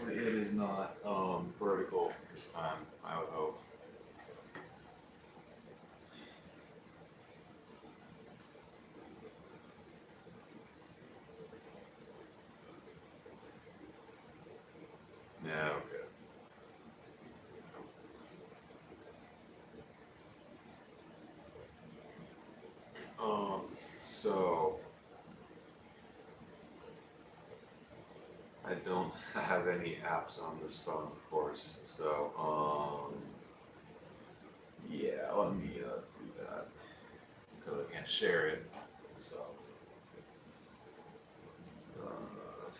Hopefully it is not vertical this time, I would hope. Yeah, okay. Um, so I don't have any apps on this phone, of course. So, yeah, let me do that because I can't share it. So, uh,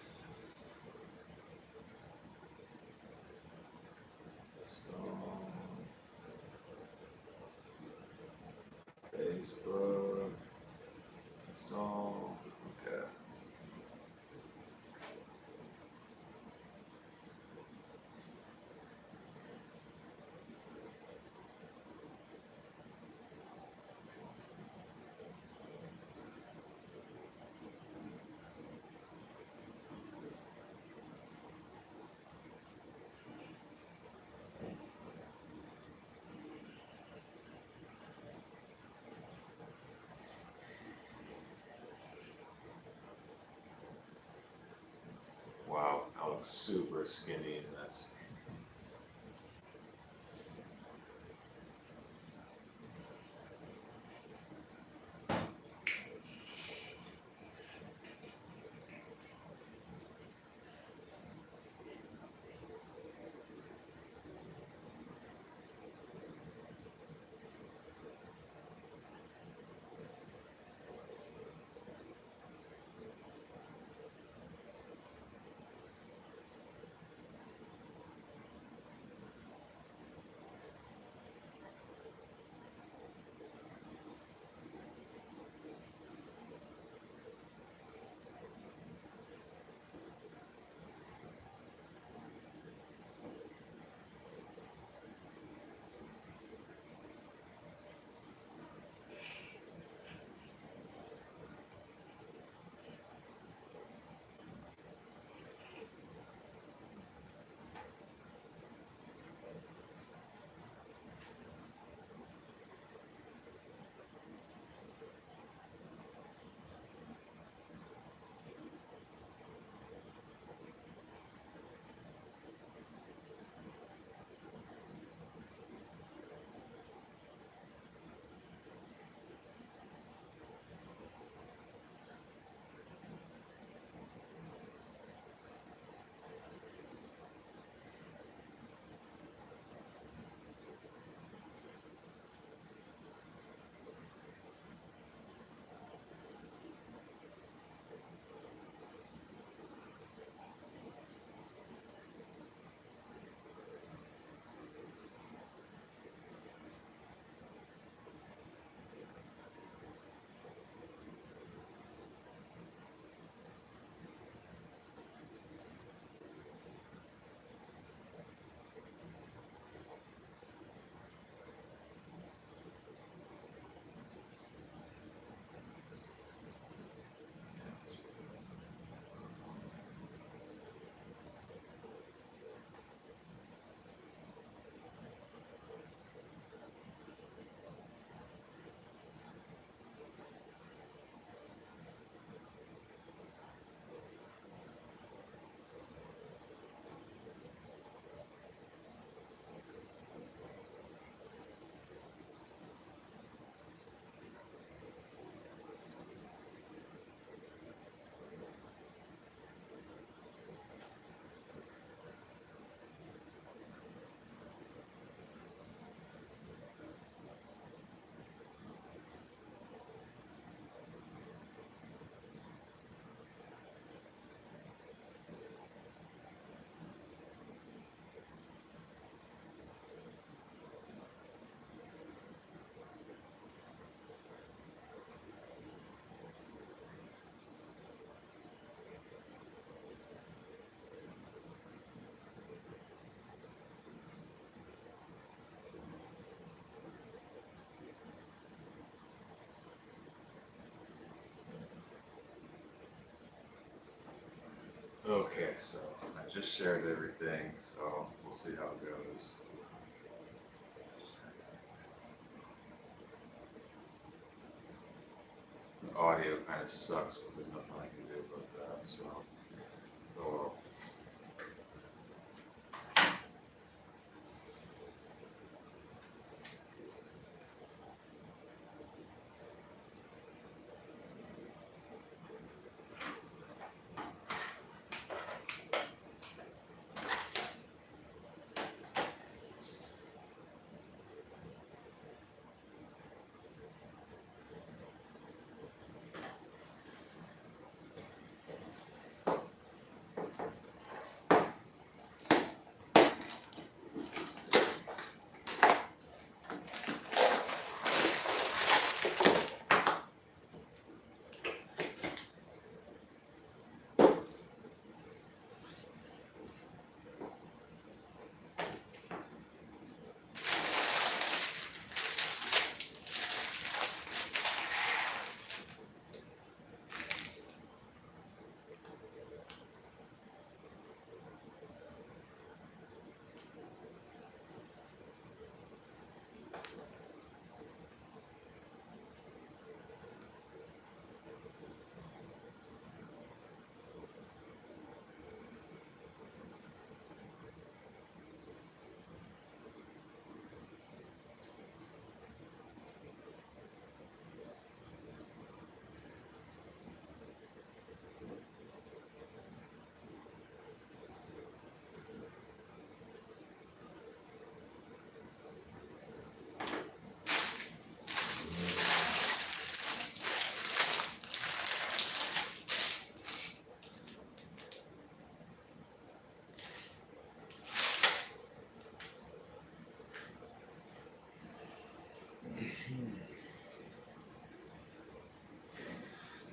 Stone, Facebook, so okay. Wow, I look super skinny in this. Okay, so I just shared everything, so we'll see how it goes. The audio kind of sucks, but there's nothing I can do about that, so. Oh well.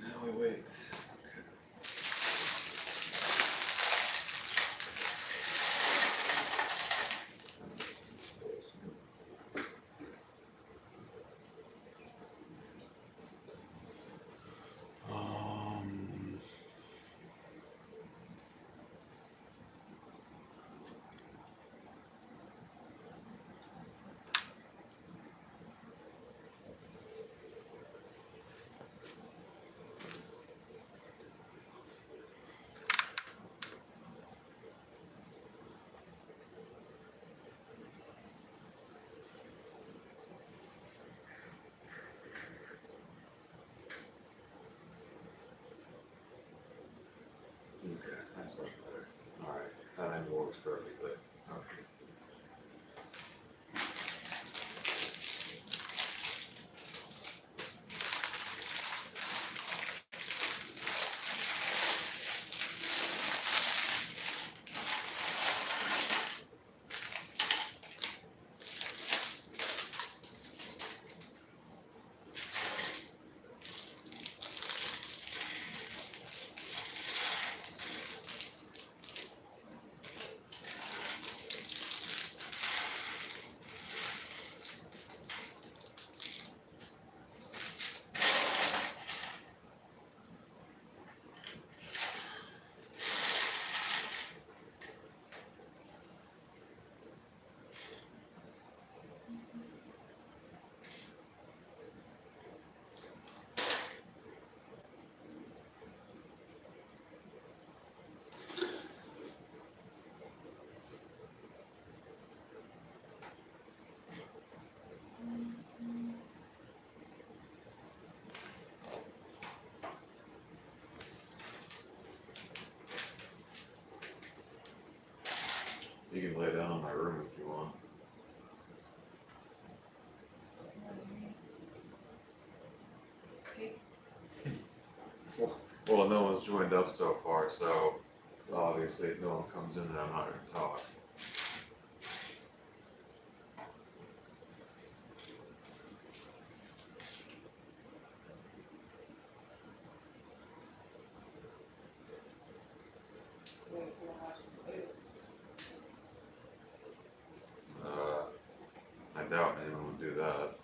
Now we wait. Okay. Um, okay, that's much better. Alright, that angle works perfectly. Okay. You can lay down in my room if you want. Well, no one's joined up so far, so obviously if no one comes in, then I'm not going to talk. I doubt anyone would do that.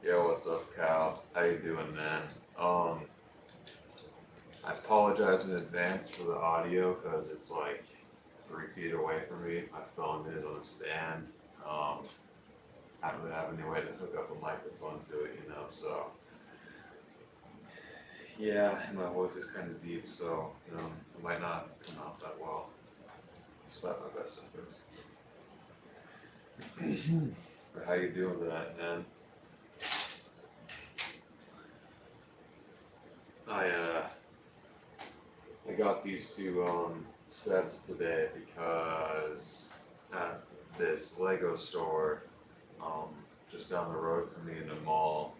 Yo, what's up, Cal? How you doing, man? I apologize in advance for the audio because it's like 3 feet away from me. My phone is on a stand. I don't really have any way to hook up a microphone to it, so yeah, and my voice is kind of deep, so it might not come out that well, despite my best efforts. But how you doing tonight, man? I got these two sets today because at this Lego store just down the road from me in a mall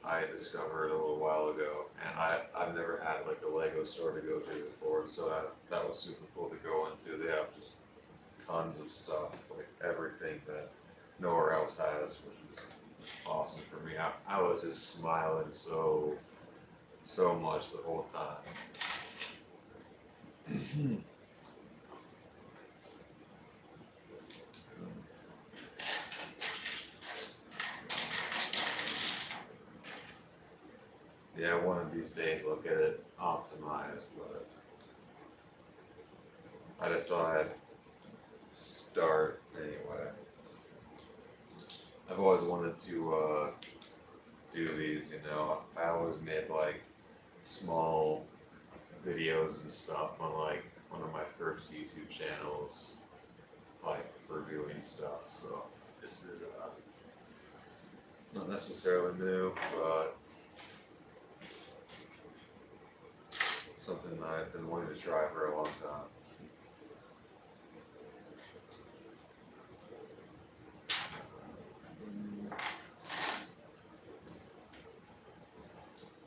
I discovered a little while ago, and I've never had like a Lego store to go to before, so that was super cool to go into. They have just tons of stuff, like everything that nowhere else has, which is awesome for me. I was just smiling so much the whole time. Yeah, one of these days I'll get it optimized, but I just thought I'd start anyway. I've always wanted to do these, I always made like small videos and stuff on like one of my first YouTube channels, like reviewing stuff, so this is not necessarily new, but something that I've been wanting to try for a long time.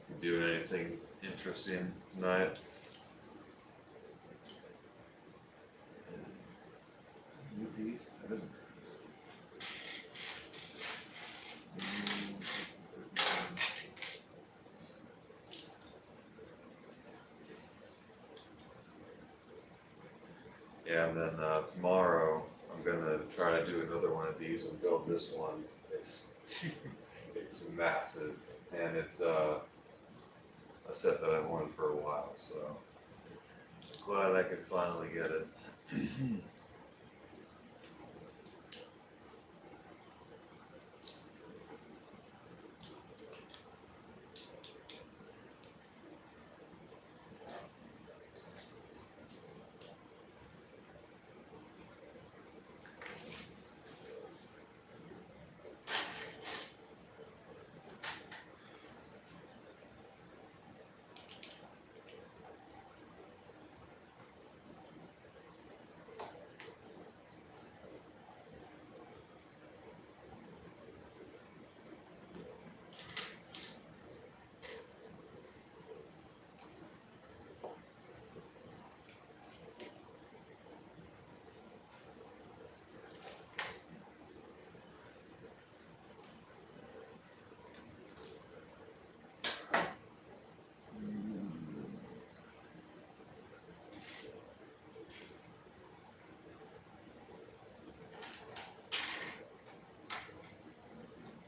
You doing anything interesting tonight? It's a new piece? That isn't a piece. Yeah, and then tomorrow I'm gonna try to do another one of these and build this one. It's it's massive, and it's a set that I've wanted for a while, so glad I could finally get it.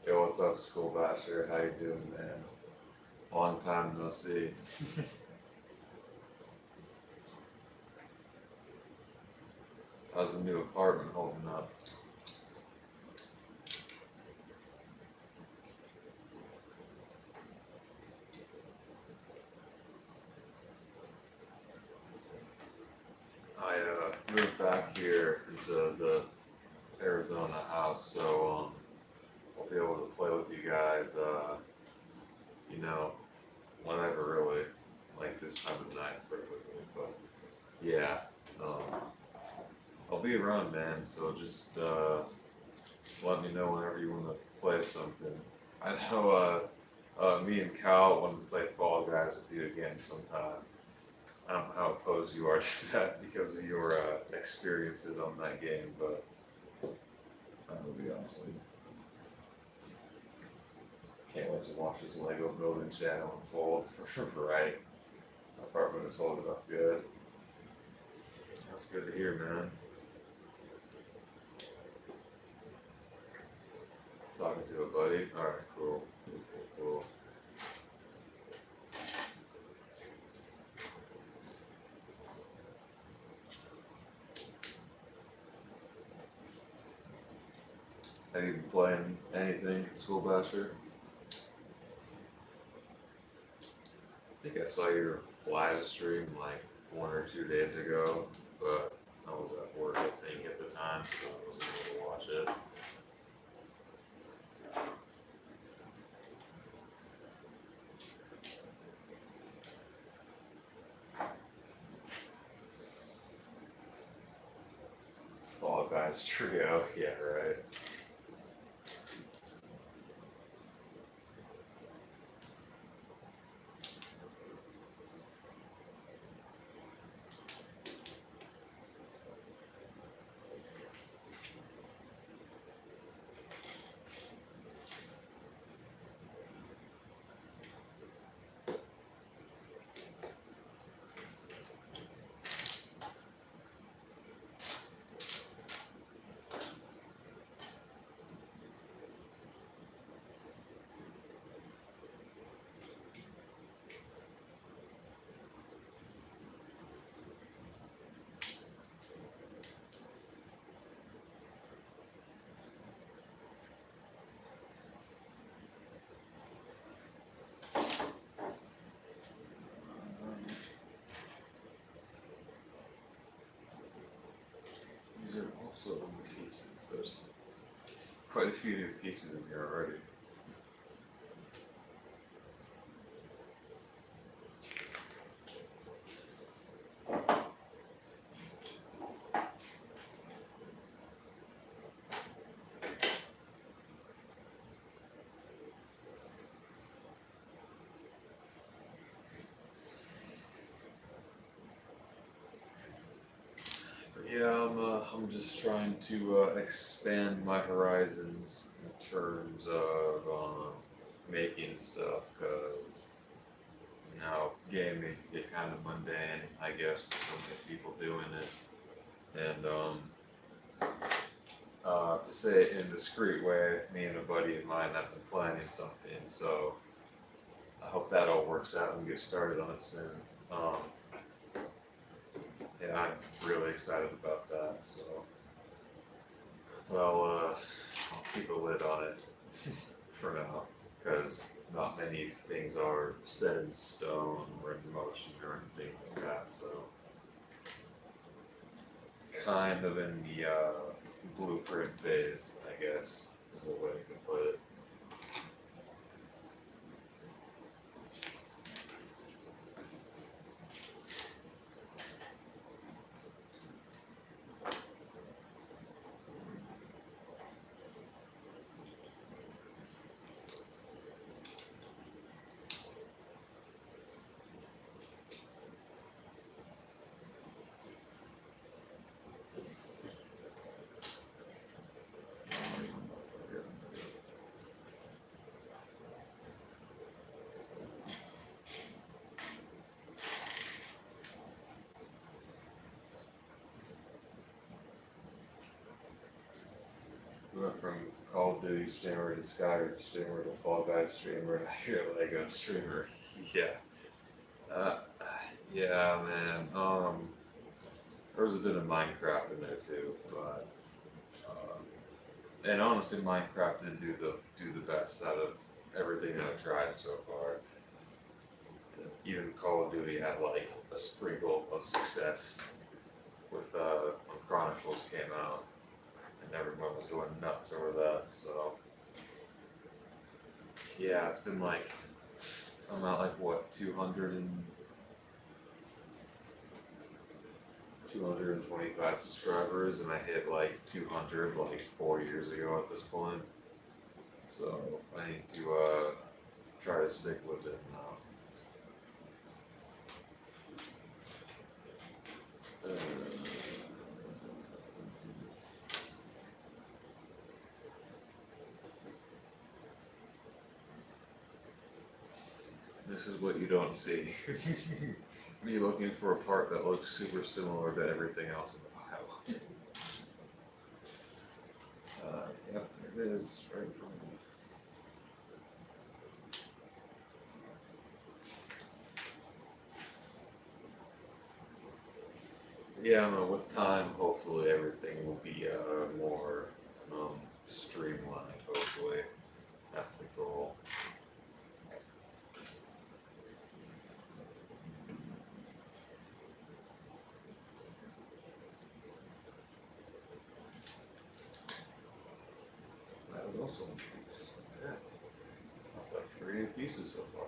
Yo, what's up, School Basher? How you doing, man? Long time no see. How's the new apartment holding up? I moved back here into the Arizona house, so I'll be able to play with you guys, whenever really, like this time of night, perfectly. But yeah, I'll be around, man. So just let me know whenever you want to play something. I know me and Cal want to play Fall Guys with you again sometime. I don't know how opposed you are to that because of your experiences on that game, but that would be awesome. Can't wait to watch this Lego building channel unfold. Right. My apartment is holding up good. That's good to hear, man. Talking to a buddy? Alright, cool. Have you been playing anything, School Basher? I think I saw your live stream like 1 or 2 days ago, but I was at work, I think, at the time, so I wasn't able to watch it. Fall Guys Trio, yeah, right. These are also new pieces. There's quite a few new pieces in here already. Yeah, I'm just trying to expand my horizons in terms of making stuff, because you know, gaming can get kind of mundane, I guess, with so many people doing it. And to say it in a discreet way, me and a buddy of mine have been planning something, so I hope that all works out and get started on it soon. Um, yeah, I'm really excited about that, so. Well, I'll keep a lid on it for now, because not many things are set in stone or in motion or anything like that, so kind of in the blueprint phase, I guess, is the way I can put it. We went from Call of Duty streamer to Skyrim streamer to Fall Guys streamer to your Lego streamer. Yeah. Uh, yeah, man. There was a bit of Minecraft in there too, but and honestly, Minecraft did do the best out of everything that I've tried so far. Even Call of Duty had like a sprinkle of success with when Chronicles came out, and everyone was going nuts over that. So yeah, it's been like I'm at like what 225 subscribers, and I hit like 200 like 4 years ago at this point. So I need to try to stick with it now. Uh, this is what you don't see. Me looking for a part that looks super similar to everything else in the pile. Yep, there it is, right in front of me. Yeah, I know, with time, hopefully everything will be more streamlined That's the goal. That was also one piece. Okay. That's like 3 new pieces so far.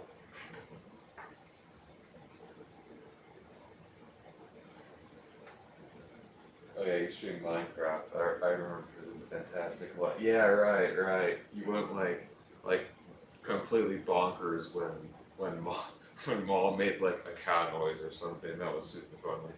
Oh yeah, you stream Minecraft. I remember it was a fantastic life. Yeah, right. You went like completely bonkers when Maul when Maul made like a cow noise or something. That was super funny.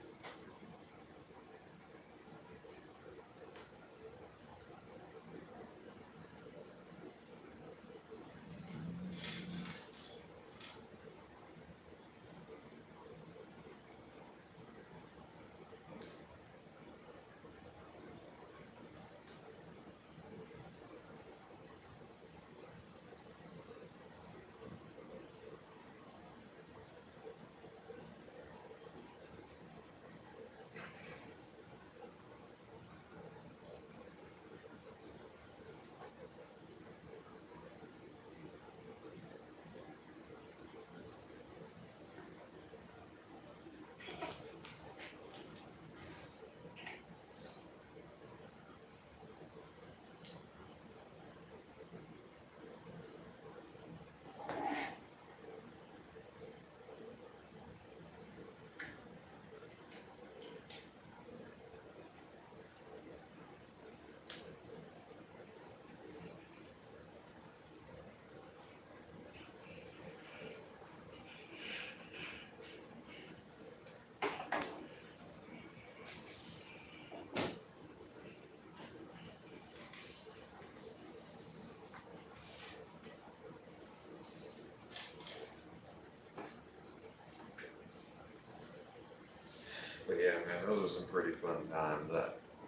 But yeah, man, those were some pretty fun times.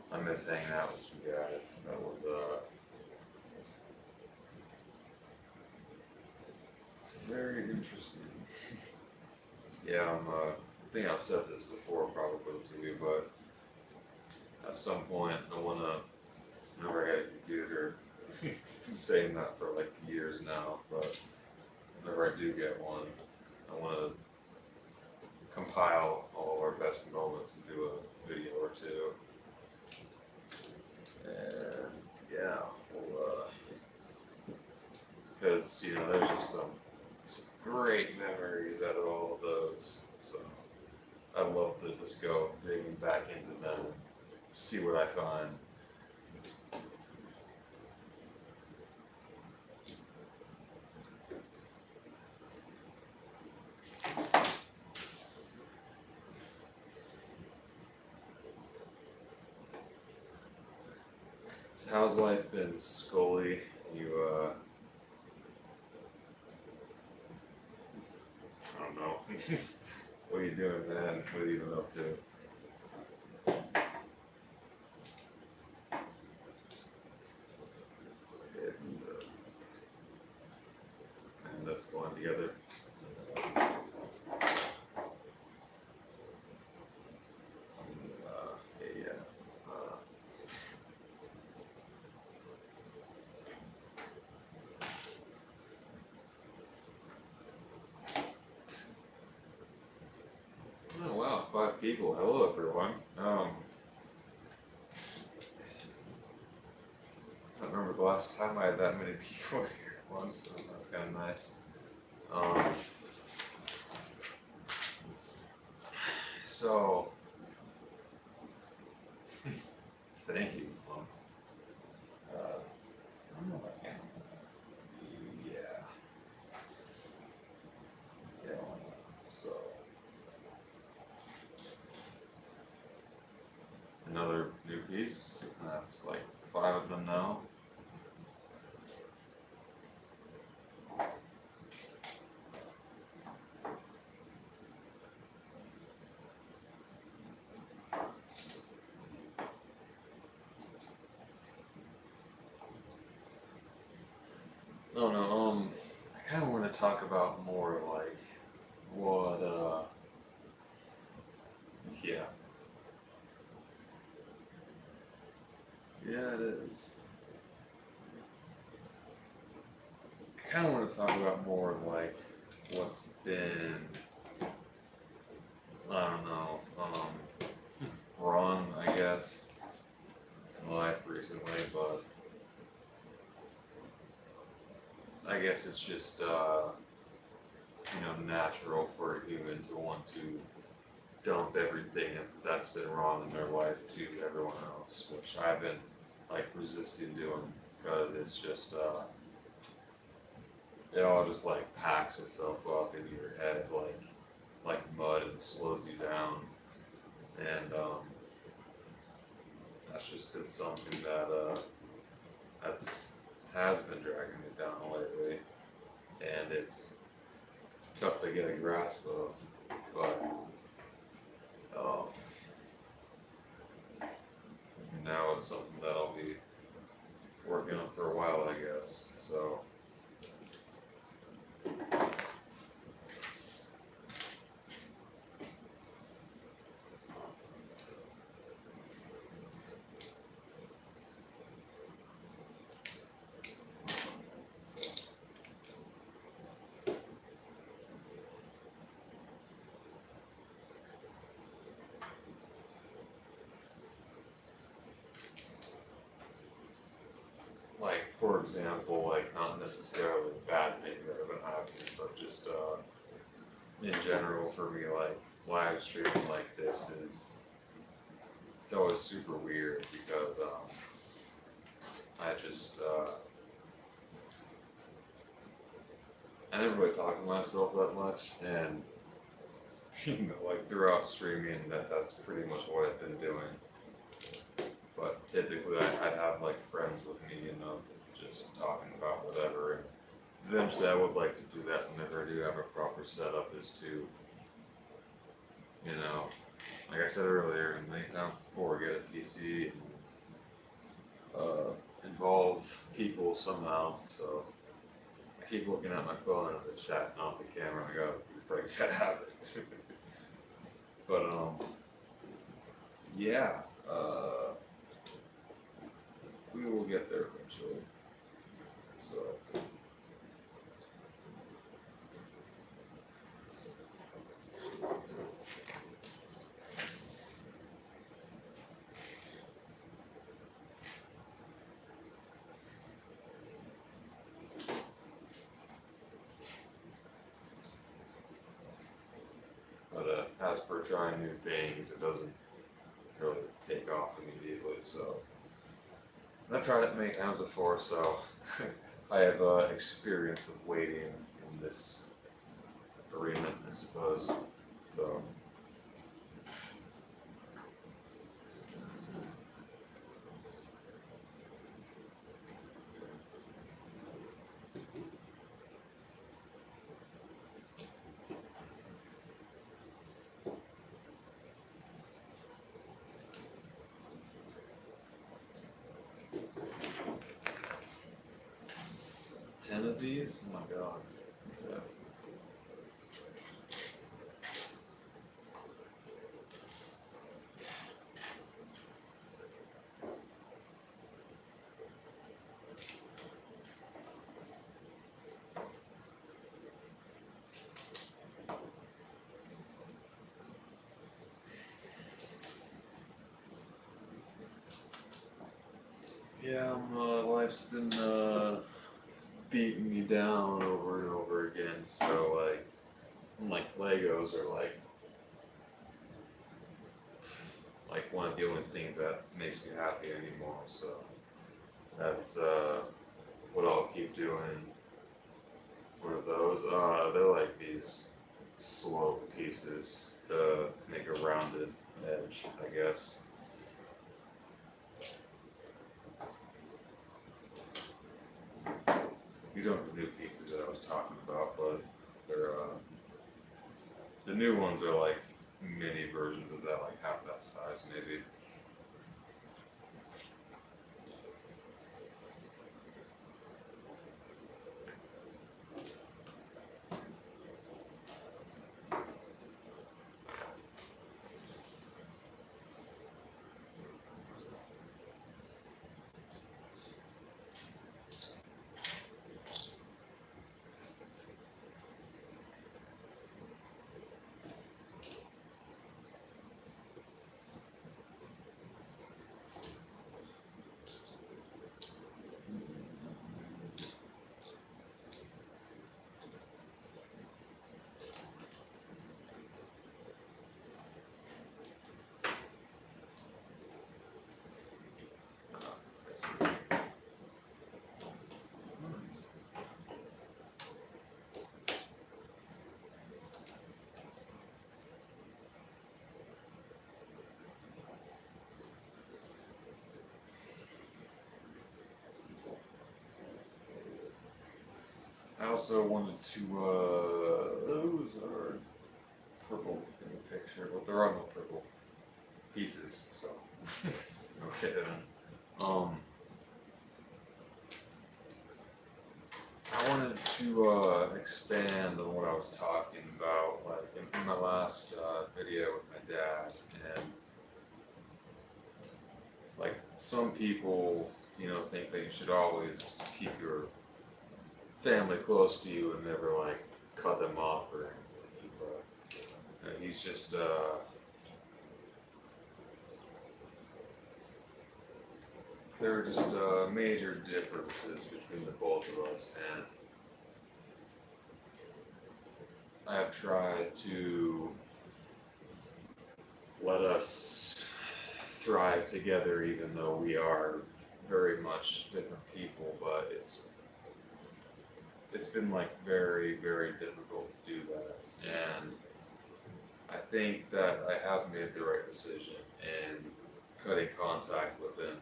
I miss hanging out with you guys. That was very interesting. Yeah, I think I've said this before probably to you, but at some point I wanna never had a computer. Been saying that for like years now, but whenever I do get one, I wanna compile all of our best moments and do a video or two. And yeah, we'll, because you know there's just some great memories out of all of those. So I'd love to just go digging back into them, see what I find. So how's life been, Scully? I don't know. What are you doing, man? What are you even up to? And, kind of going together. Yeah. Uh, oh wow, 5 people. Hello, everyone. I don't remember the last time I had that many people here at once, so that's kind of nice. Um, so, thank you. I don't know if I can. Yeah. Yeah. So, another new piece. That's like 5 of them now. No, no, I kind of want to talk about more like what, yeah. Yeah, it is. kind of want to talk about more of like what's been, I don't know, wrong, I guess, in life recently, but I guess it's just, natural for a human to want to dump everything that's been wrong in their life to everyone else, which I've been like resisting doing because it's just, it all just like packs itself up into your head like mud and slows you down, and that's just been something that that's has been dragging me down lately, and it's tough to get a grasp of, but um, now it's something that I'll be working on for a while, I guess. So like for example, like not necessarily bad things that have been happening, but just in general for me, like live streaming like this is it's always super weird because I just I never really talk to myself that much, and like throughout streaming, that's pretty much what I've been doing. But typically, I'd have like friends with me, just talking about whatever. And eventually, I would like to do that whenever I do have a proper setup. Is to, like I said earlier, and many times before, get a PC, involve people somehow. So I keep looking at my phone and at the chat, not the camera. I gotta break that habit. But yeah, we will get there eventually. So but as per trying new things, it doesn't really take off immediately. So I've tried it many times before, so I have experience with waiting in this arena, I suppose. So 10 of these? Oh my god. Okay. Yeah, life's been beating me down over and over again. So like Legos are like one of the only things that makes me happy anymore. So that's what I'll keep doing. What are those? They're like these slope pieces to make a rounded edge, I guess. These aren't the new pieces that I was talking about, but they're the new ones are like mini versions of that, like half that size maybe. I also wanted to, those are purple in the picture, but there are no purple pieces, so. Okay then. I wanted to expand on what I was talking about, like in my last video with my dad, and like some people, think that you should always keep your family close to you and never like cut them off or anything, but he's just there are just major differences between the both of us, and I have tried to let us thrive together even though we are very much different people, but it's been like very, very difficult to do that, and I think that I have made the right decision in cutting contact with him.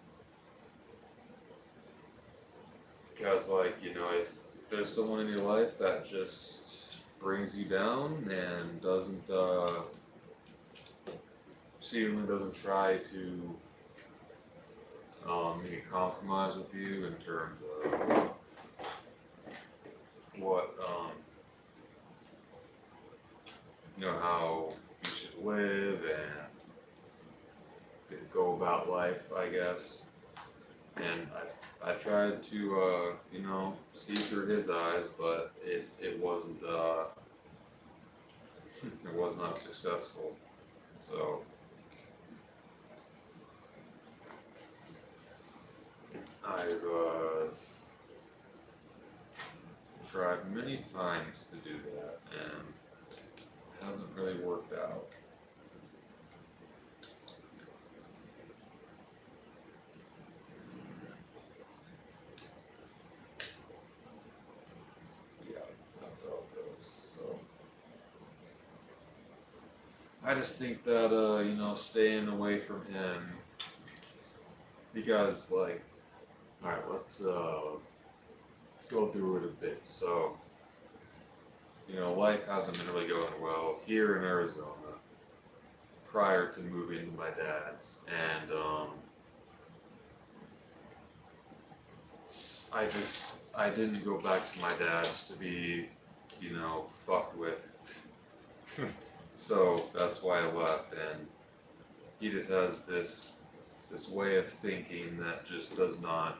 Because, like, if there's someone in your life that just brings you down and doesn't, seemingly doesn't try to maybe compromise with you in terms of what, how you should live and go about life, I guess. And I tried to, see through his eyes, but it wasn't, it was not successful. So, I've, tried many times to do that, and it hasn't really worked out. Yeah, that's how it goes. So I just think that staying away from him, because like, all right, let's go through it a bit. So life hasn't been really going well here in Arizona prior to moving to my dad's, and I didn't go back to my dad's to be fucked with. So that's why I left, and he just has this way of thinking that just does not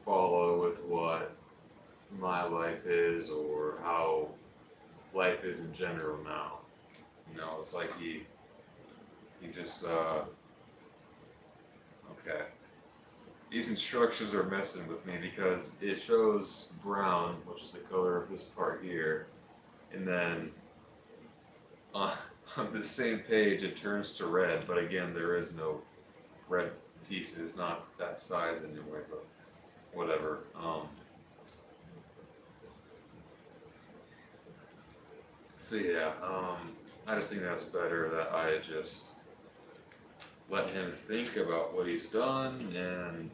follow with what my life is or how life is in general now. It's like he just okay. These instructions are messing with me because it shows brown, which is the color of this part here, and then on the same page it turns to red, but again there is no red pieces, not that size anyway, but whatever. So yeah, I just think that's better that I just let him think about what he's done, and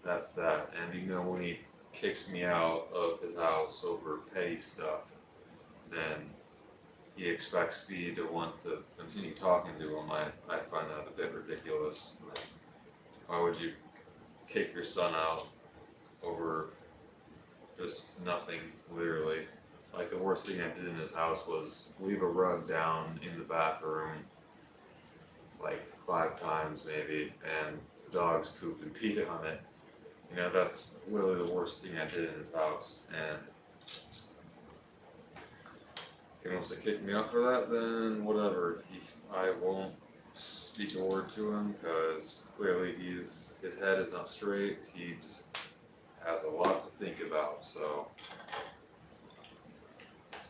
that's that. And when he kicks me out of his house over petty stuff, then he expects me to want to continue talking to him. I find that a bit ridiculous. Like, why would you kick your son out over just nothing, literally? Like, the worst thing I did in his house was leave a rug down in the bathroom like 5 times maybe, and the dogs pooped and peed on it. That's literally the worst thing I did in his house, and if he wants to kick me out for that, then whatever. I won't speak a word to him, because clearly his head is not straight. He just has a lot to think about, so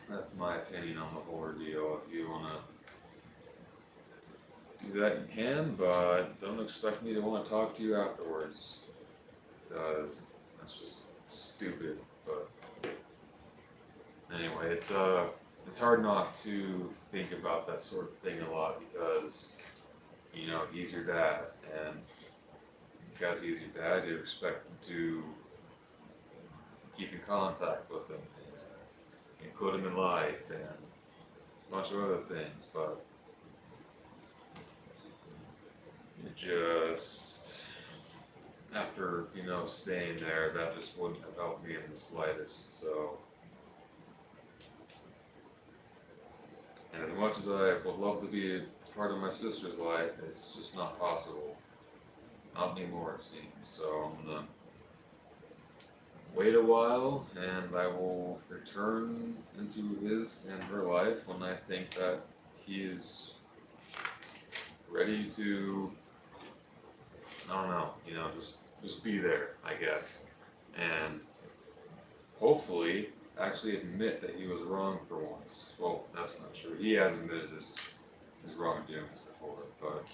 that's my opinion on the whole ordeal. If you want to do that, you can, but don't expect me to want to talk to you afterwards, because that's just stupid. But anyway, it's hard not to think about that sort of thing a lot, because he's your dad, and because he's your dad, you're expected to keep in contact with him and include him in life and a bunch of other things, but it just after staying there, that just wouldn't have helped me in the slightest. So, and as much as I would love to be a part of my sister's life, it's just not possible. Not anymore, it seems. So I'm gonna wait a while, and I will return into his and her life when I think that he is ready to, I don't know, just be there, I guess, and hopefully actually admit that he was wrong for once. Well, that's not true. He has admitted his wrongdoings before, but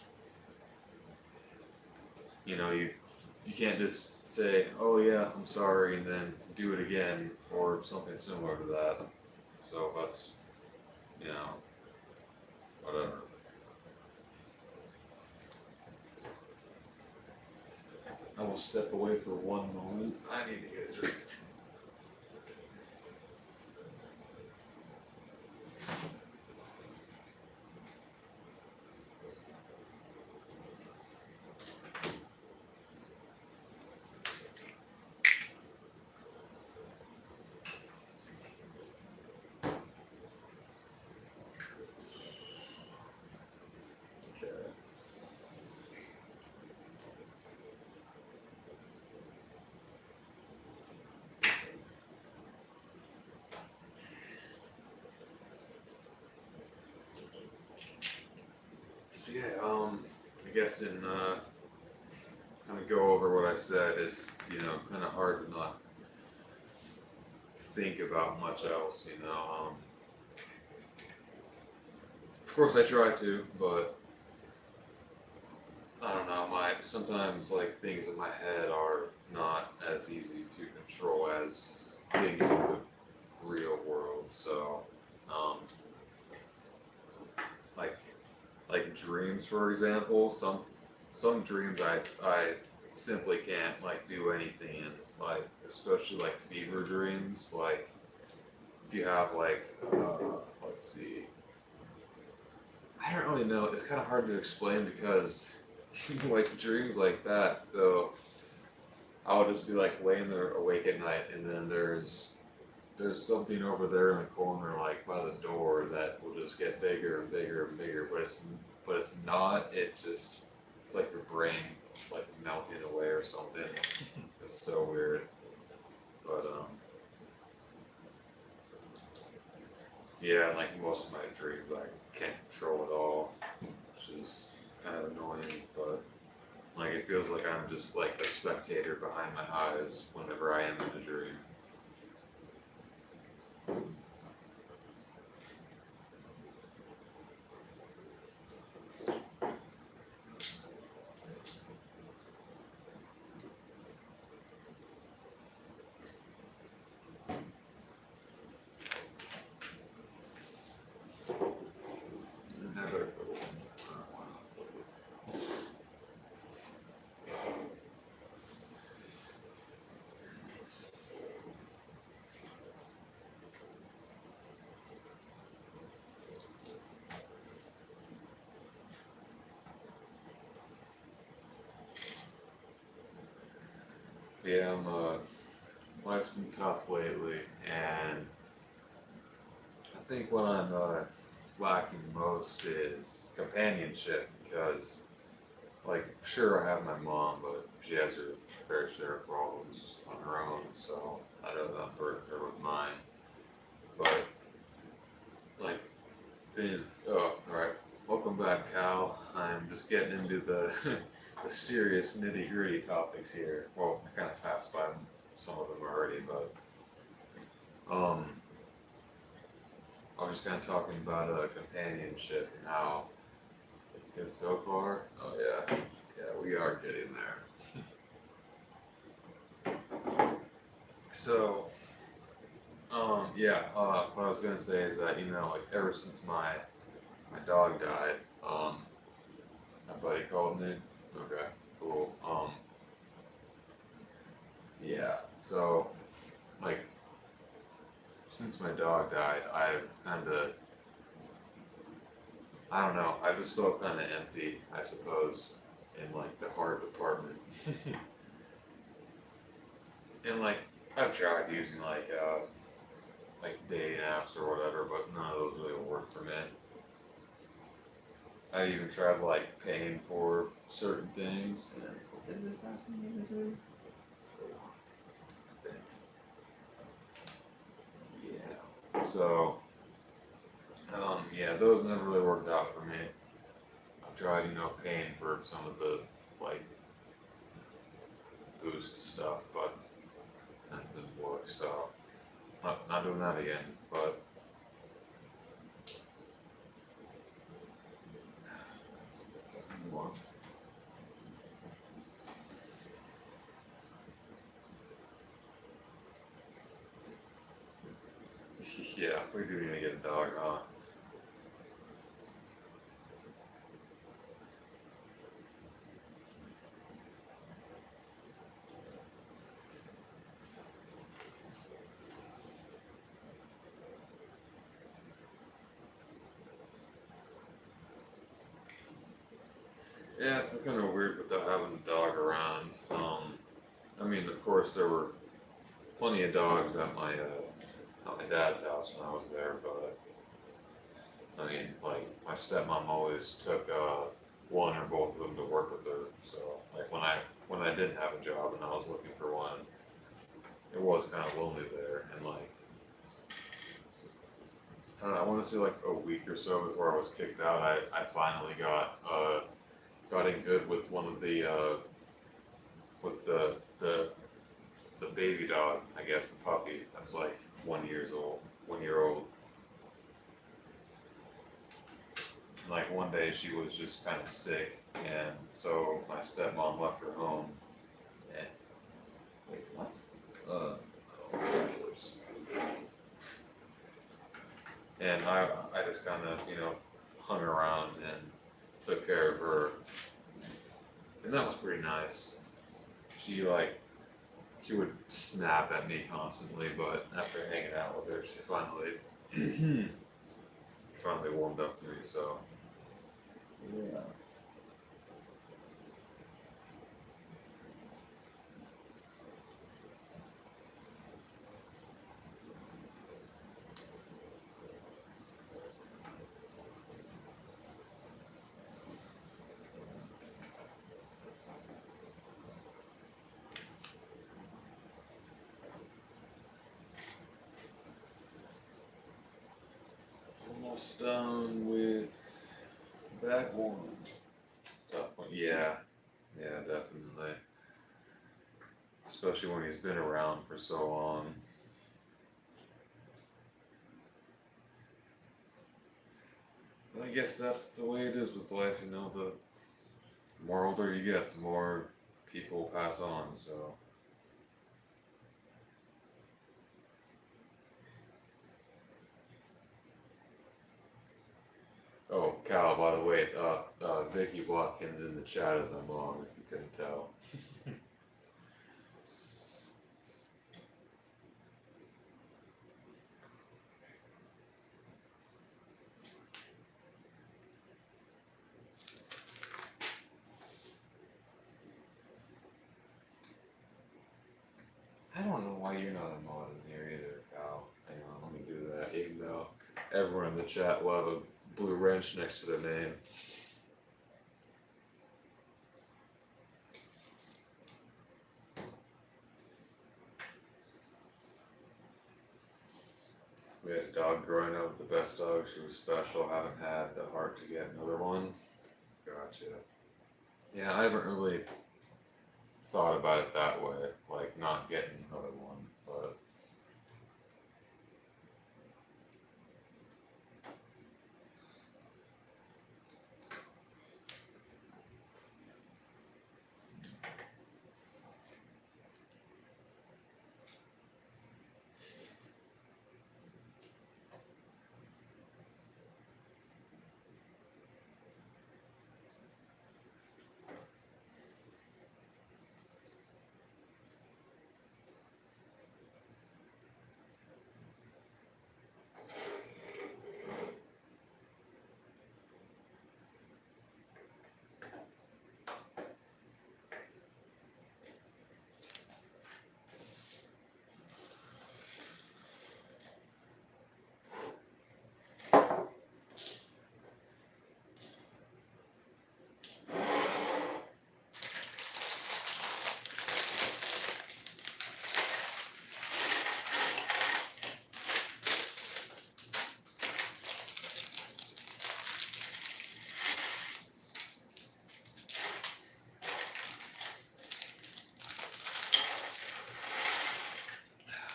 you can't just say, "Oh yeah, I'm sorry," and then do it again or something similar to that. So that's whatever. I will step away for one moment. I need to get a drink. Okay. So yeah, I guess in kind of go over what I said, it's kind of hard to not think about much else. Of course I try to, but I don't know. My sometimes like things in my head are not as easy to control as things in the real world. So, um, like like dreams, for example. Some dreams I simply can't like do anything in, like especially like fever dreams. Like if you have like let's see, I don't really know. It's kind of hard to explain because like dreams like that though. I would just be like laying there awake at night, and then there's something over there in the corner, like by the door, that will just get bigger and bigger and bigger. But it's not. It's like your brain like melting away or something. It's so weird. But yeah, and like most of my dreams, I can't control at all, which is kind of annoying. But like it feels like I'm just like a spectator behind my eyes whenever I am in a dream. And I better go. Yeah, life's been tough lately, and I think what I'm lacking most is companionship because, like, sure, I have my mom, but she has her fair share of problems on her own, so I don't know burden her with mine. But, like, oh, alright. Welcome back, Cal. I'm just getting into the, the serious nitty gritty topics here. Well, I kind of passed by some of them already, but, um, I was just kind of talking about companionship and how good so far. Oh yeah, yeah, we are getting there. So, yeah, what I was gonna say is that like ever since my dog died, my buddy called me. Okay, cool. Yeah, so like since my dog died, I've kind of, I don't know, I just felt kind of empty, I suppose, in like the heart department. And like I've tried using like dating apps or whatever, but none of those really work for me. I even tried like paying for certain things. And is this asking me to do? I think. Yeah. So, yeah, those never really worked out for me. I've tried, paying for some of the like boost stuff, but that didn't work. So, not doing that again. But let's move on. Yeah, we do need to get a dog, huh? Yeah, it's been kind of weird without having a dog around. I mean, of course, there were plenty of dogs at my dad's house when I was there, but I mean, like my stepmom always took one or both of them to work with her. So like when I didn't have a job and I was looking for one, it was kind of lonely there. And like I don't know, I want to say like a week or so before I was kicked out, I finally got in good with one of the with the baby dog, I guess the puppy that's like 1 years old, 1 year old. Like one day she was just kind of sick, and so my stepmom left her home. And wait, what? Uh, of course. And I just kind of hung around and took care of her, and that was pretty nice. She she would snap at me constantly, but after hanging out with her, she finally warmed up to me. So yeah. Almost done with bag one. Stuff. Yeah, yeah, definitely. Especially when he's been around for so long. But I guess that's the way it is with life, the more older you get, the more people pass on, so. Oh, Cal, by the way, Vicky Watkins in the chat is my mom, if you couldn't tell. I don't know why you're not a mod in here either, Cal. Hang on, let me do that, even though everyone in the chat will have a blue wrench next to their name. We had a dog growing up, the best dog, she was special, haven't had the heart to get another one. Gotcha. Yeah, I haven't really thought about it that way, like not getting another one, but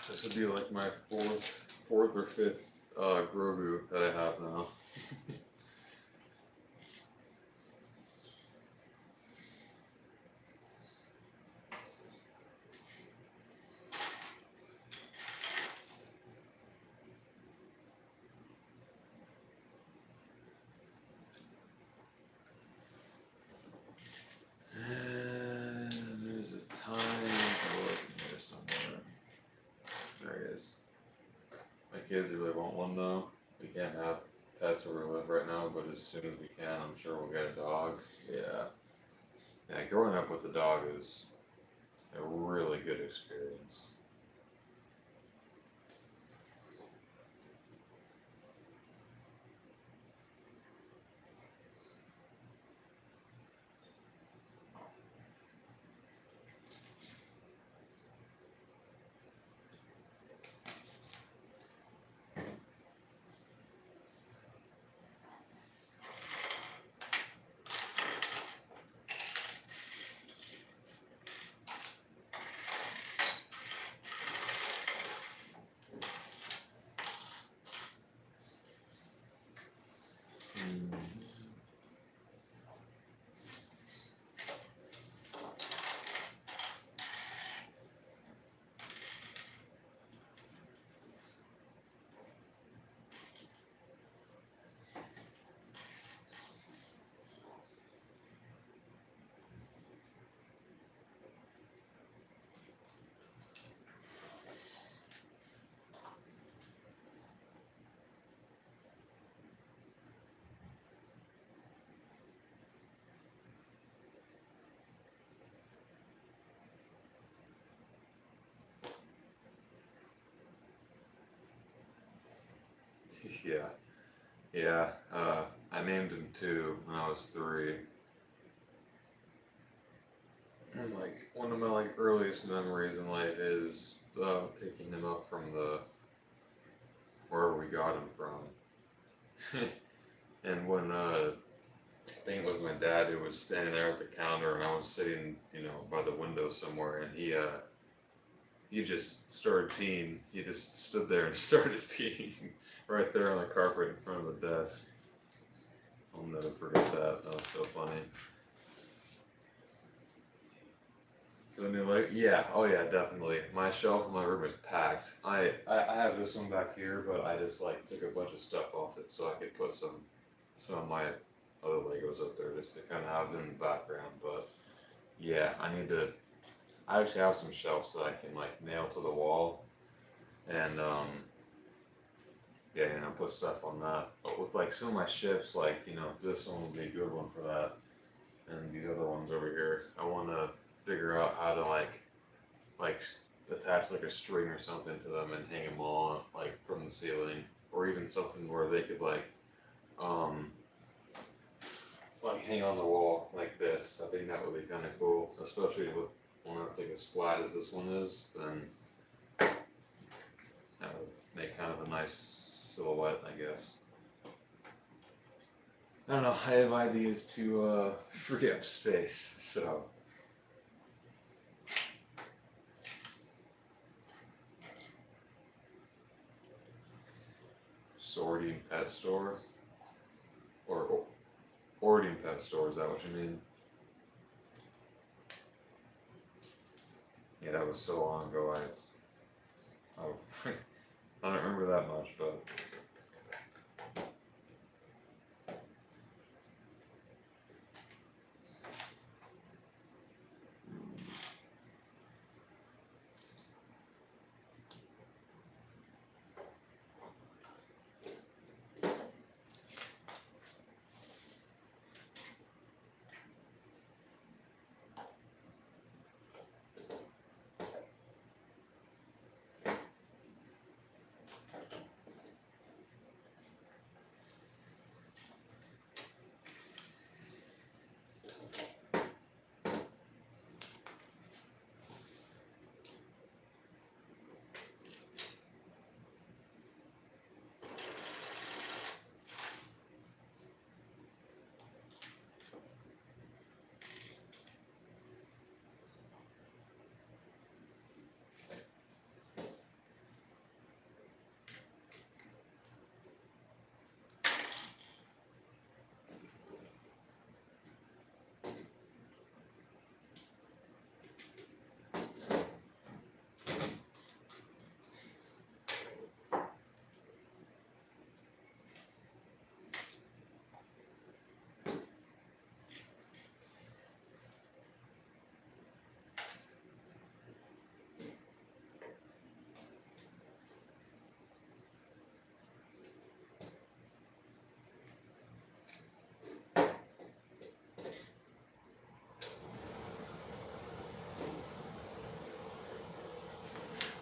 This would be like my fourth or fifth Grogu that I have now. And there's a tiny bullet in there somewhere. There it is. My kids really want one though. We can't have pets where we live right now, but as soon as we can, I'm sure we'll get a dog. Yeah. Yeah, growing up with a dog is a really good experience. Mm. Yeah. Yeah. I named him two when I was 3. And like one of my like earliest memories in life is picking him up from the wherever we got him from. And when I think it was my dad who was standing there at the counter, and I was sitting, by the window somewhere, and he just started peeing. He just stood there and started peeing right there on the carpet in front of the desk. I'll never forget that. That was so funny. So new like yeah, oh yeah, definitely. My shelf in my room is packed. I have this one back here, but I just like took a bunch of stuff off it so I could put some of my other Legos up there just to kind of have them in the background. But yeah, I actually have some shelves that I can like nail to the wall, and yeah, put stuff on that. But with like some of my ships, like this one would be a good one for that, and these other ones over here, I want to figure out how to like attach like a string or something to them and hang them on like from the ceiling, or even something where they could um like hang on the wall like this. I think that would be kind of cool, especially with one that's like as flat as this one is. Then that would make kind of a nice silhouette, I guess. I don't know. I have ideas to free up space, so. Sorting pet store, or hoarding pet store. Is that what you mean? Yeah, that was so long ago. Oh, I don't remember that much, but.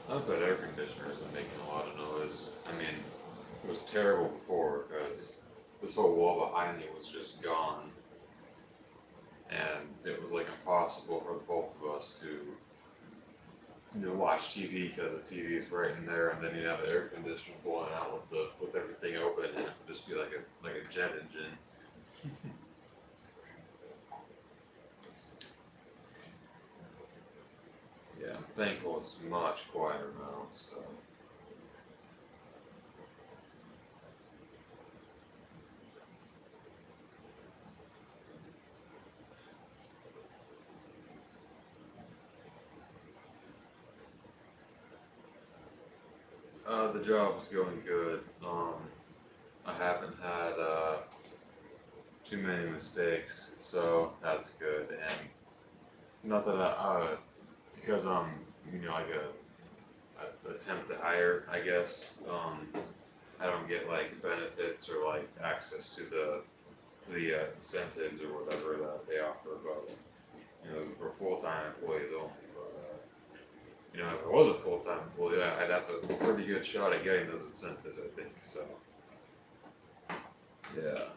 I bet air conditioner isn't making a lot of noise. I mean, it was terrible before because this whole wall behind me was just gone, and it was like impossible for the both of us to watch TV because the TV is right in there, and then you have the air conditioner blowing out with everything open, and it would just be like a jet engine. Yeah, I'm thankful it's much quieter now. So the job's going good. I haven't had too many mistakes, so that's good. And not that because I'm like a attempt to hire, I guess. I don't get like benefits or like access to the incentives or whatever that they offer, but for full time employees only. But if I was a full time employee, I'd have a pretty good shot at getting those incentives, I think. So yeah,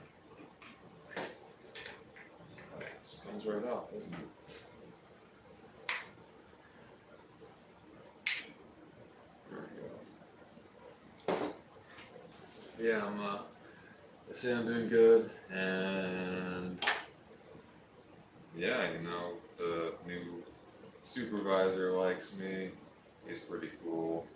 it just comes right off, doesn't it? There we go. Yeah, I say I'm doing good, and yeah, the new supervisor likes me. He's pretty cool.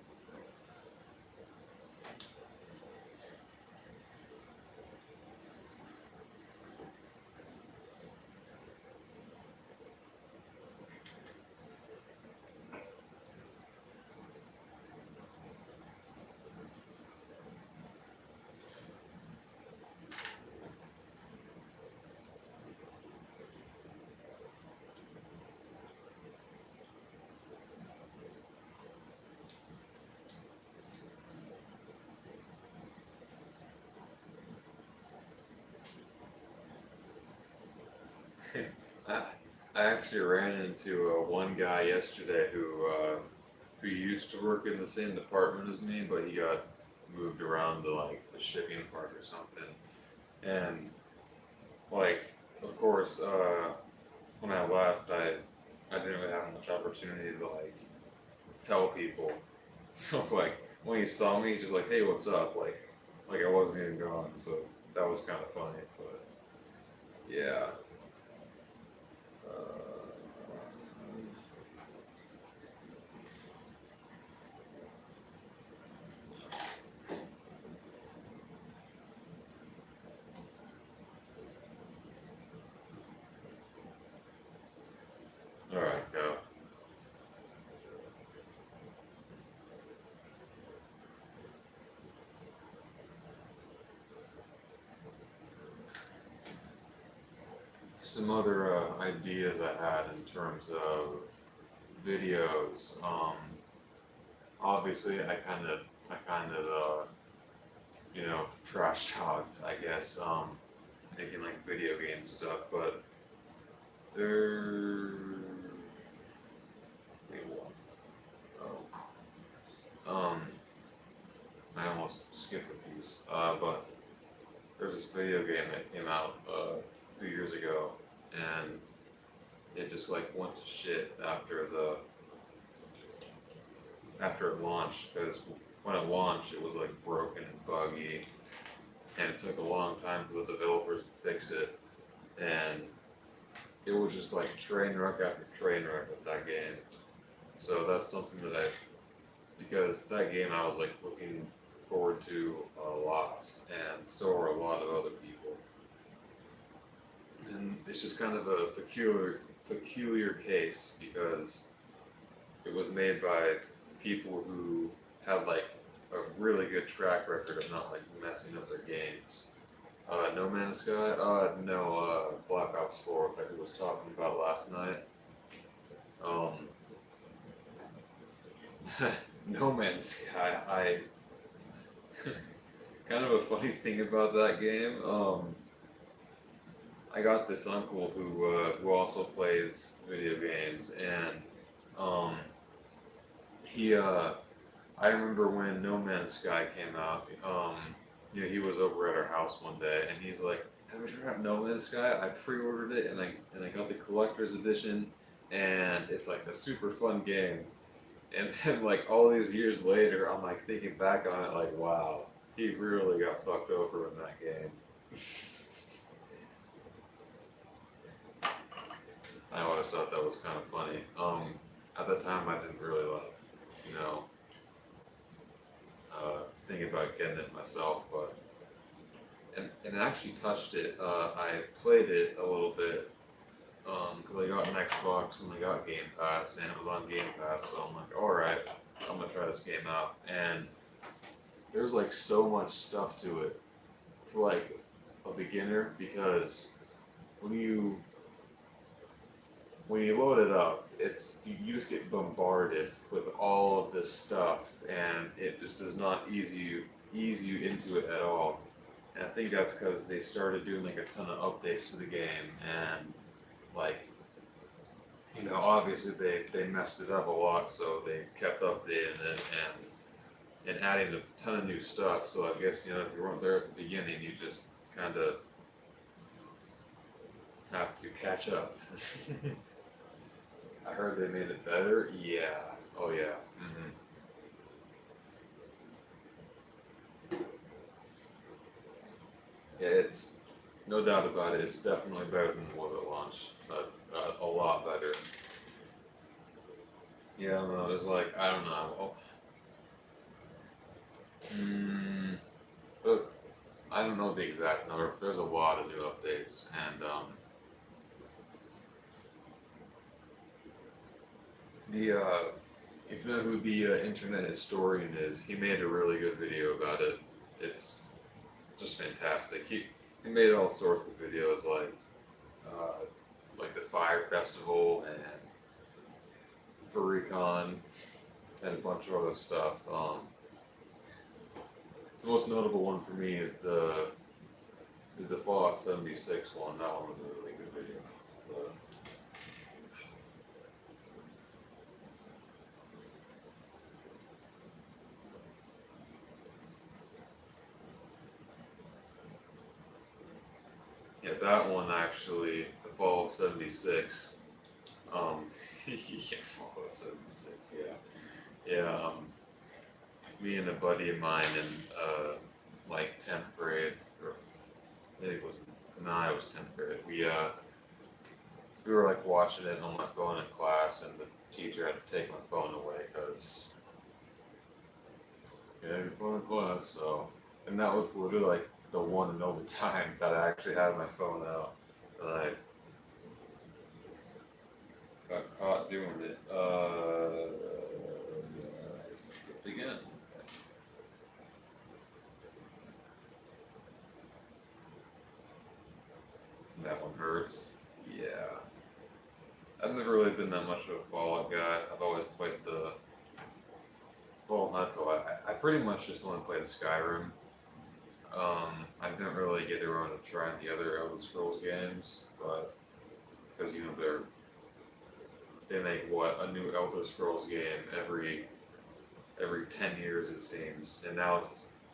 I, I actually ran into one guy yesterday who used to work in the same department as me, but he got moved around to like the shipping part or something. And like, of course, when I left, I didn't really have much opportunity to like tell people. So like when he saw me, he's just like, "Hey, what's up?" Like I wasn't even gone. So that was kind of funny, but yeah. All right, go. Some other ideas I had in terms of videos. Obviously, I kind of trash talked, I guess, making like video game stuff, but there. Wait, what? Oh, I almost skipped a piece. But there's this video game that came out a few years ago, and it just like went to shit after it launched because when it launched it was like broken and buggy, and it took a long time for the developers to fix it, and it was just like train wreck after train wreck with that game. So that's something that because that game I was like looking forward to a lot, and so are a lot of other people. And it's just kind of a peculiar case because it was made by people who have like a really good track record of not like messing up their games. No Man's Sky, no, Black Ops 4 that we was talking about last night. Um, no Man's Sky, I kind of a funny thing about that game. I got this uncle who also plays video games, and um, he I remember when No Man's Sky came out. He was over at our house one day, and he's like, "Have you tried out No Man's Sky? I pre-ordered it, and I got the collector's edition, and it's like a super fun game." And then like all these years later, I'm like thinking back on it, like, wow, he really got fucked over in that game. I always thought that was kind of funny. At the time, I didn't really like, you know, thinking about getting it myself, but and I actually touched it. I played it a little bit because I got an Xbox and I got Game Pass, and it was on Game Pass, so I'm like, all right, I'm gonna try this game out. And there's like so much stuff to it for like a beginner because when you when you load it up, it's you just get bombarded with all of this stuff, and it just does not ease you into it at all. And I think that's because they started doing like a ton of updates to the game, and like obviously they messed it up a lot, so they kept updating it and adding a ton of new stuff. So I guess if you weren't there at the beginning, you just kind of have to catch up. I heard they made it better. Yeah. Oh yeah. Yeah, it's no doubt about it. It's definitely better than it was at launch. A lot better. Yeah, I don't know. It's like I don't know. Mm, but I don't know the exact number. There's a lot of new updates, and the if you know who the internet historian is, he made a really good video about it. It's just fantastic. He made all sorts of videos uh, like the Fire Festival and FurryCon and a bunch of other stuff. The most notable one for me is the Fallout 76 one. That one was a really good video. But, yeah, that one actually, the Fallout 76. Yeah, Fallout 76. Yeah, yeah. Me and a buddy of mine in like 10th grade, or maybe it was nah, it was 10th grade. We were like watching it on my phone in class, and the teacher had to take my phone away because your phone in class. So, and that was literally like the one and only time that I actually had my phone out, and I got caught doing it. I skipped again. That one hurts. Yeah. I've never really been that much of a Fallout guy. I've always played the. Well, that's a lot. I pretty much just only played Skyrim. I didn't really get around to trying the other Elder Scrolls games, but because they make what a new Elder Scrolls game every 10 years it seems, and now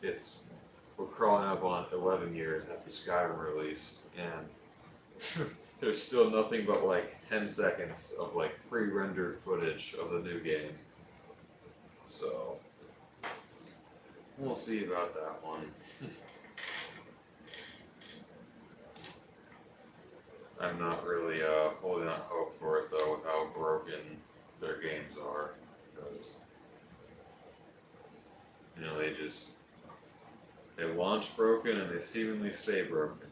it's we're crawling up on 11 years after Skyrim released, and there's still nothing but like 10 seconds of like pre-rendered footage of the new game. So we'll see about that one. I'm not really holding out hope for it though with how broken their games are, because they launch broken and they seemingly stay broken.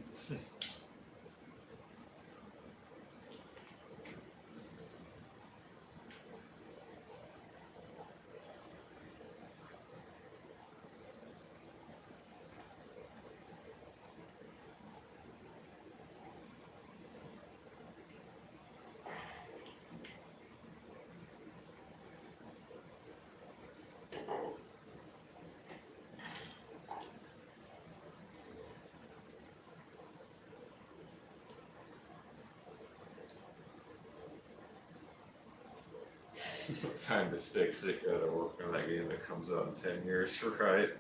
Time to fix it. Gotta work on that game that comes out in 10 years, right?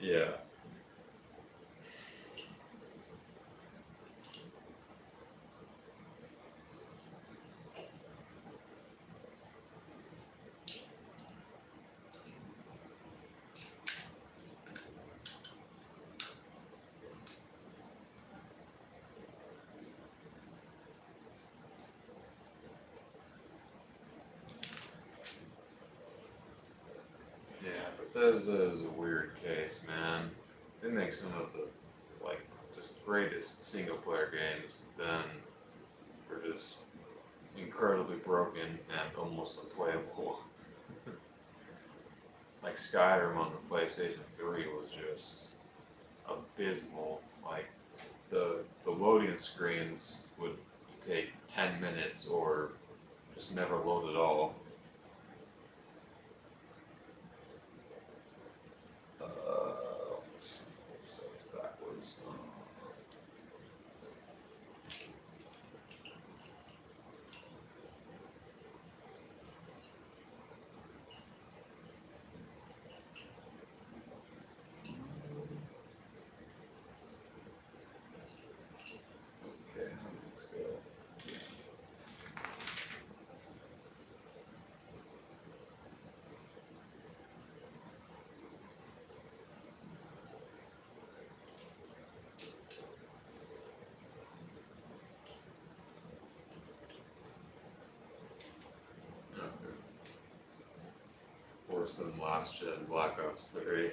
Yeah. Yeah, Bethesda is a weird case, man. They make some of the, like, just greatest single player games, but then they're just incredibly broken and almost unplayable. Like Skyrim on the PlayStation 3 was just abysmal. Like the loading screens would take 10 minutes or just never load at all. So it's backwards. Okay, let's go. Okay. Worse than last gen Black Ops 3.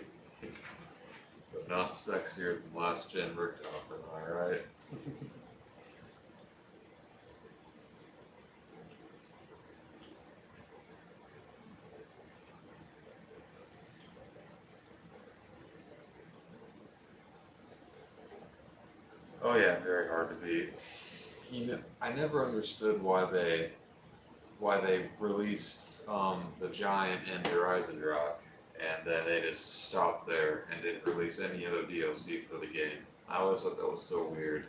But not sexier than last gen Richtofen, alright? Oh yeah, very hard to beat. You know, I never understood why they released the Giant and Horizon Rock, and then they just stopped there and didn't release any other DLC for the game. I always thought that was so weird.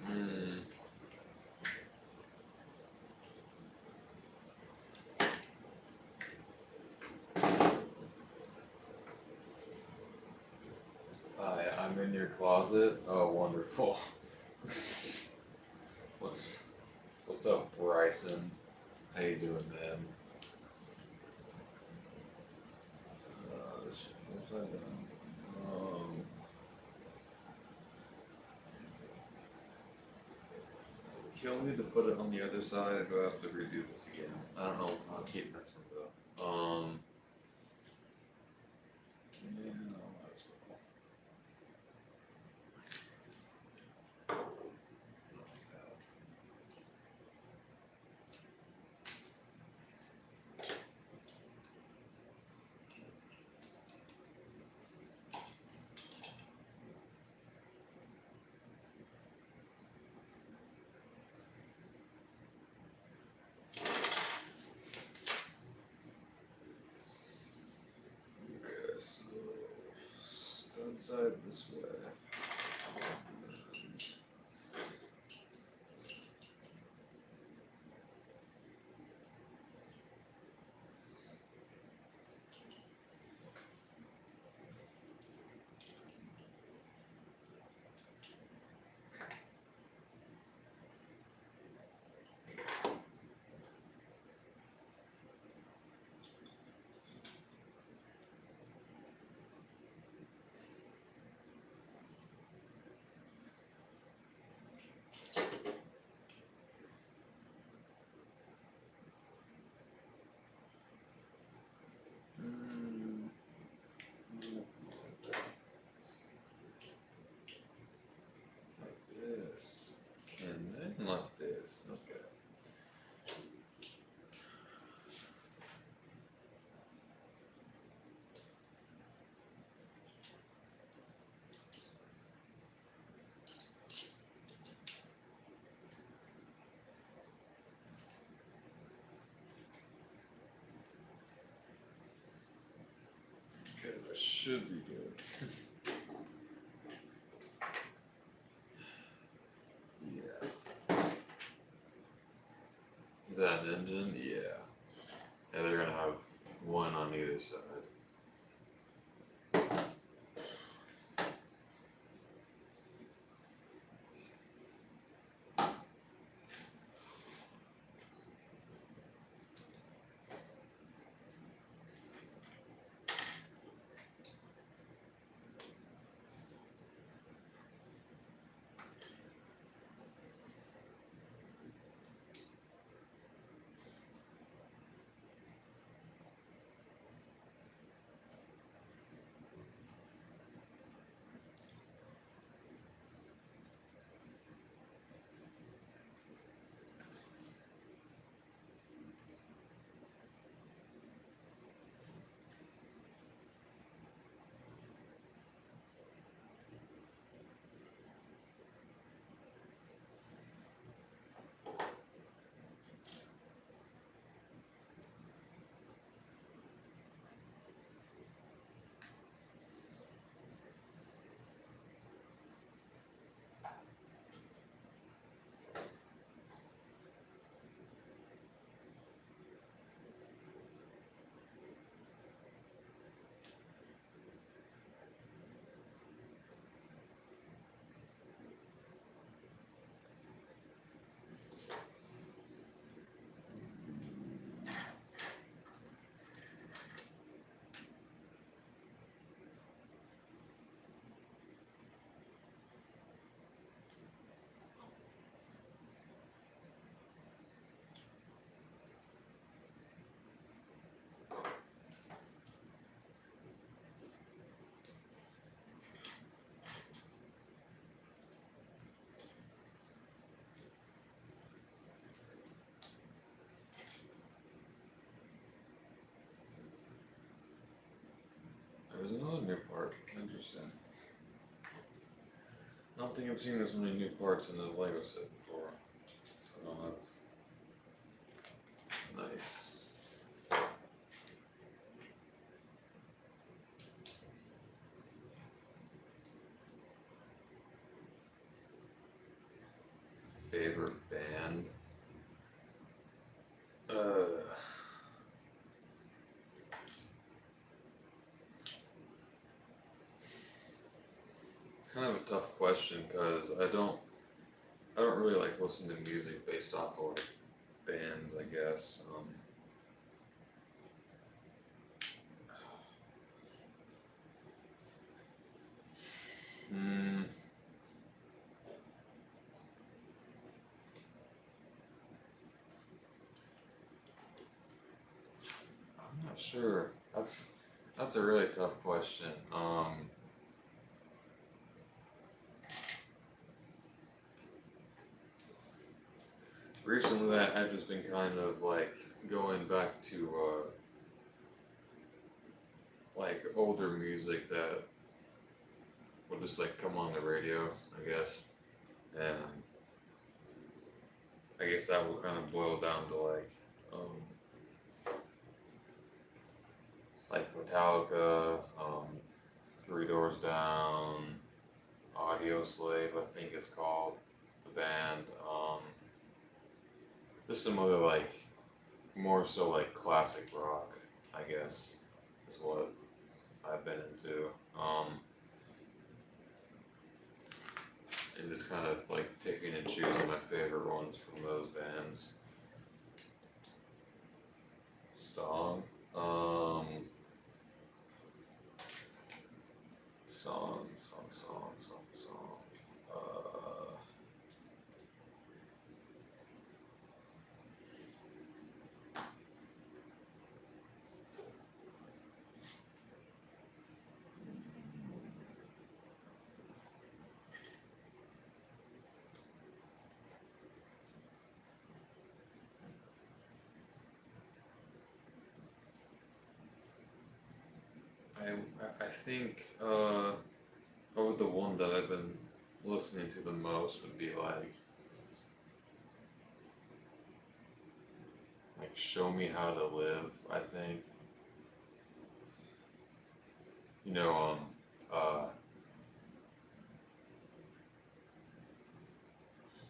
Hmm. Hi, I'm in your closet. Oh, wonderful. what's What's up, Bryson? How you doing, man? This shit's upside down. Kill me to put it on the other side, or do I have to redo this again? I don't know. I'll keep messing it up. Yeah, that's cool. Okay, so stud side this way. should be good. Yeah. Is that an engine? Yeah. Yeah, they're gonna have one on either side. There's another new part. Interesting. I don't think I've seen this many new parts in the Lego set before. So that's nice. Favorite band? It's kind of a tough question because I don't really like listen to music based off of like bands, I guess. Hmm, I'm not sure. That's a really tough question. Recently I've just been kind of like going back to like older music that will just like come on the radio, I guess. And I guess that will kind of boil down to like Metallica, Three Doors Down, Audio Slave, I think it's called, the band. Just some other like more so like classic rock, I guess, is what I've been into. And just kind of like picking and choosing my favorite ones from those bands. Song, um, song. I think probably the one that I've been listening to the most would be like Show Me How to Live, I think. you know,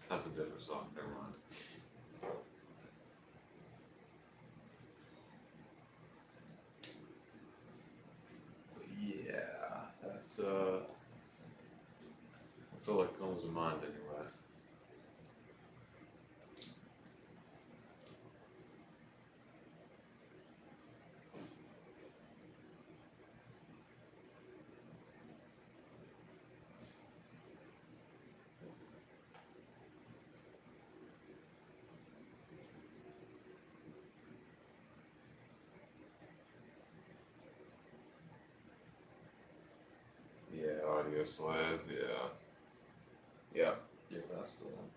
that's a different song. Never mind. But yeah, that's all that comes to mind anyway. Yeah, Audio Slave. Yeah, yeah, yeah. That's the one.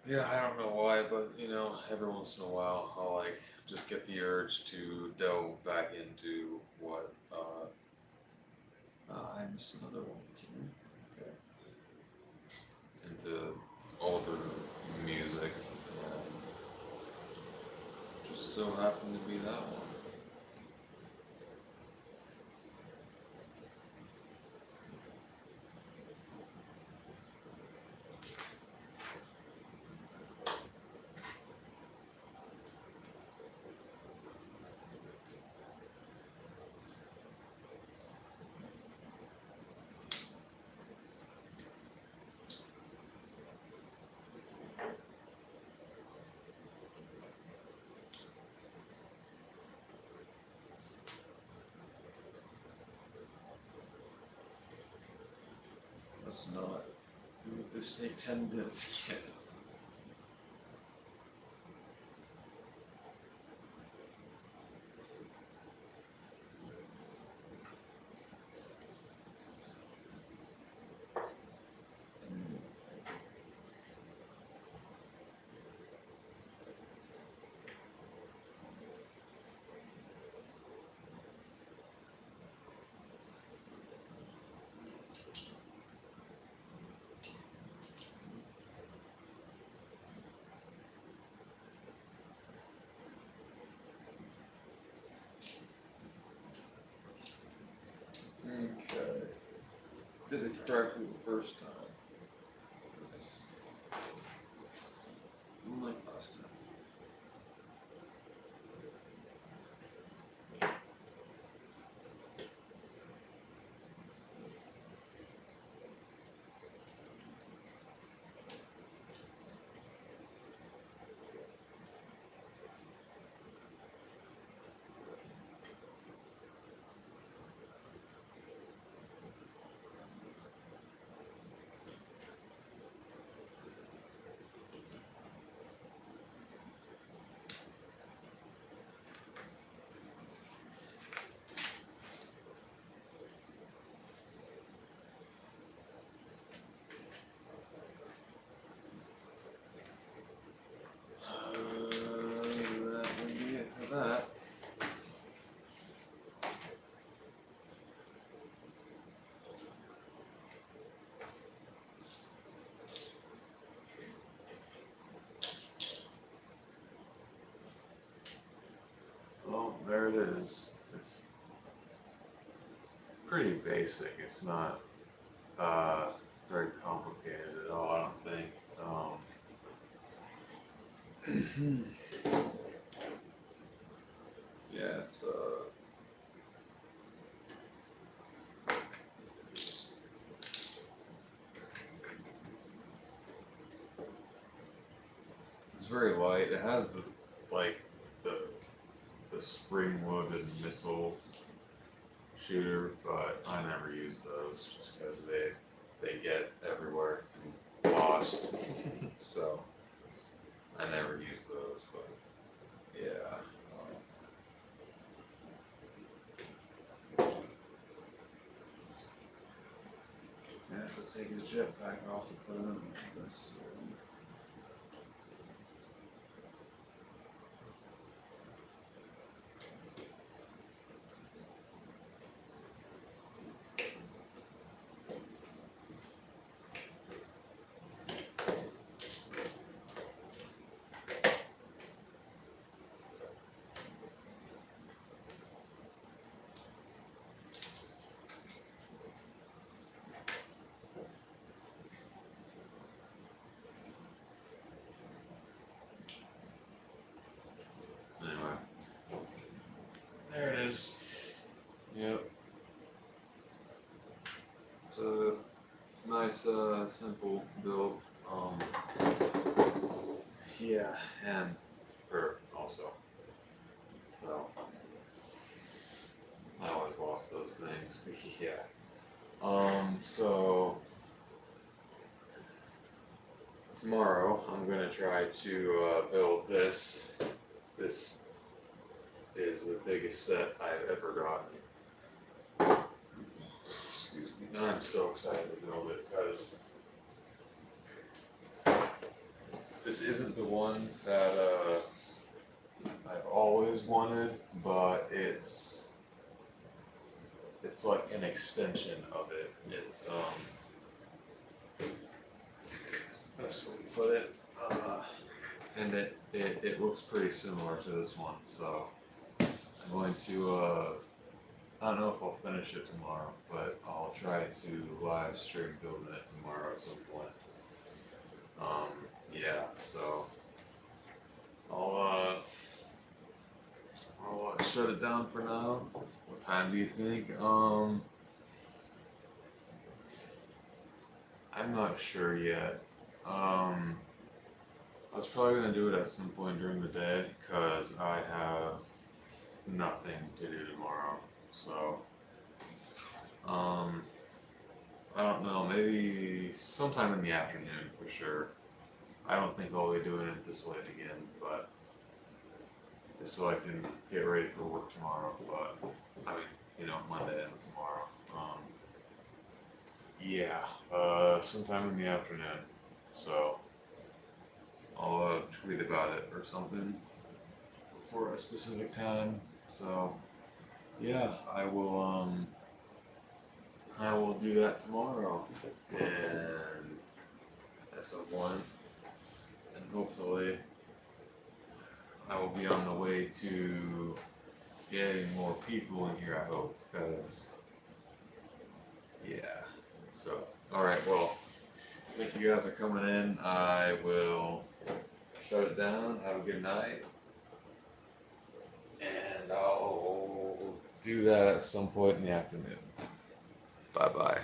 Yeah, I don't know why, but you know, every once in a while, I'll like just get the urge to delve back into what I missed another one. Okay. Into older music, and just so happened to be that one. Let's not make this take 10 minutes again. Okay. Did it correctly the first time. Nice. Unlike last time. That would be it for that. Well, there it is. It's pretty basic. It's not very complicated at all, I don't think. Yeah, it's very light. It has like the the spring loaded missile shooter, but I never use those just because they get everywhere and lost. So I never use those, but yeah. I have to take his jetpack off to put it in this. is. Yep. It's a nice, simple build. Yeah, and her also. So I always lost those things. Yeah. So tomorrow I'm gonna try to build this. This is the biggest set I've ever gotten. Excuse me. And I'm so excited to build it because this isn't the one that I've always wanted, but it's like an extension of it. It's the best way to put it. And it looks pretty similar to this one, so I'm going to I don't know if I'll finish it tomorrow, but I'll try to live stream building it tomorrow at some point. Yeah, so I'll shut it down for now. What time do you think? I'm not sure yet. I was probably gonna do it at some point during the day because I have nothing to do tomorrow. So, I don't know. Maybe sometime in the afternoon for sure. I don't think I'll be doing it this late again, but just so I can get ready for work tomorrow. But I mean, Monday and tomorrow. Yeah, sometime in the afternoon. So I'll tweet about it or something for a specific time. So yeah, I will do that tomorrow, and at some point, and hopefully I will be on the way to getting more people in here. I hope, because yeah. So all right, well, thank you guys for coming in. I will shut it down. Have a good night. And I'll do that at some point in the afternoon. Bye bye.